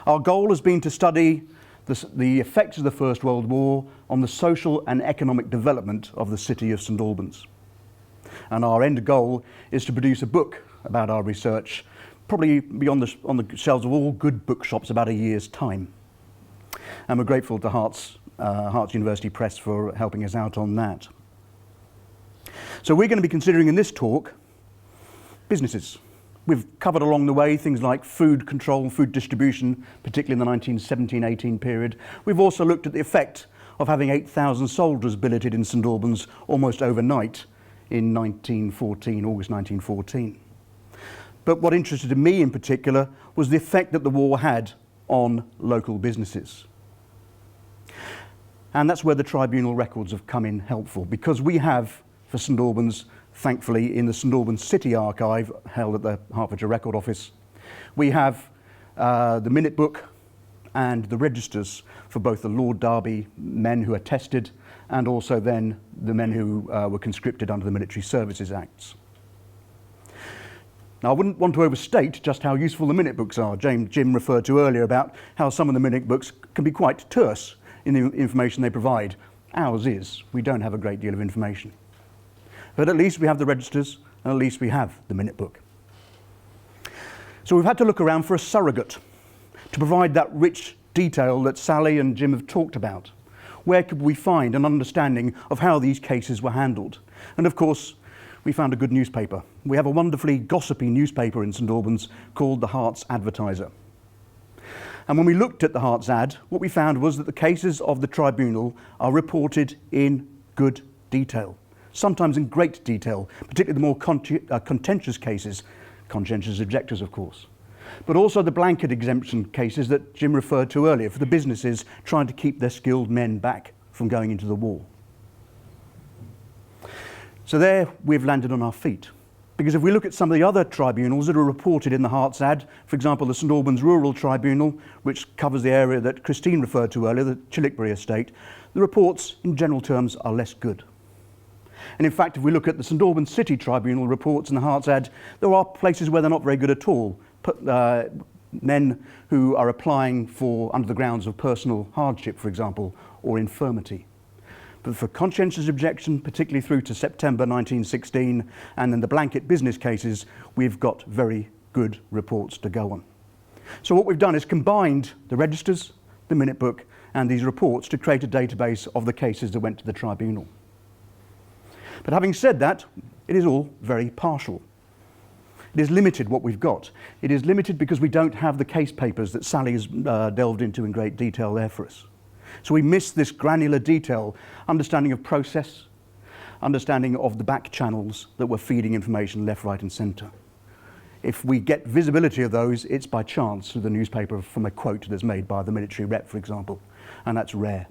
Our goal has been to study the effects of the First World War on the social and economic development of the city of St Albans. And our end goal is to produce a book about our research, probably be on the shelves of all good bookshops about a year's time. And we're grateful to Hearts University Press for helping us out on that. So we're going to be considering in this talk businesses. We've covered along the way things like food control, food distribution, particularly in the 1917-18 period. We've also looked at the effect of having 8,000 soldiers billeted in St Albans almost overnight in August 1914. But what interested me in particular was the effect that the war had on local businesses. And that's where the Tribunal records have come in helpful, because we have, for St Albans, thankfully, in the St Albans City Archive, held at the Hertfordshire Record Office, we have the minute book and the registers for both the Lord Derby men who attested and also then the men who were conscripted under the Military Services Acts. Now, I wouldn't want to overstate just how useful the minute books are. Jim referred to earlier about how some of the minute books can be quite terse in the information they provide. Ours is. We don't have a great deal of information. But at least we have the registers, and at least we have the minute book. So we've had to look around for a surrogate to provide that rich detail that Sally and Jim have talked about. Where could we find an understanding of how these cases were handled? And of course, we found a good newspaper. We have a wonderfully gossipy newspaper in St Albans called the Hearts Advertiser. And when we looked at the Hearts ad, what we found was that the cases of the Tribunal are reported in good detail, sometimes in great detail, particularly the more contentious cases, conscientious objectors of course, but also the blanket exemption cases that Jim referred to earlier for the businesses trying to keep their skilled men back from going into the war. So there we've landed on our feet. Because if we look at some of the other tribunals that are reported in the Hearts ad, for example, the St Albans Rural Tribunal, which covers the area that Christine referred to earlier, the Chillickbury estate, the reports in general terms are less good. And in fact, if we look at the St Albans City Tribunal reports in the Hearts ad, there are places where they're not very good at all. Men who are applying for under the grounds of personal hardship, for example, or infirmity. But for conscientious objection, particularly through to September 1916, and then the blanket business cases, we've got very good reports to go on. So what we've done is combined the registers, the minute book, and these reports to create a database of the cases that went to the tribunal. But having said that, it is all very partial. It is limited what we've got. It is limited because we don't have the case papers that Sally has delved into in great detail there for us. So we miss this granular detail, understanding of process, understanding of the back channels that were feeding information left, right and centre. If we get visibility of those, it's by chance through the newspaper from a quote that's made by the military rep, for example, and that's rare.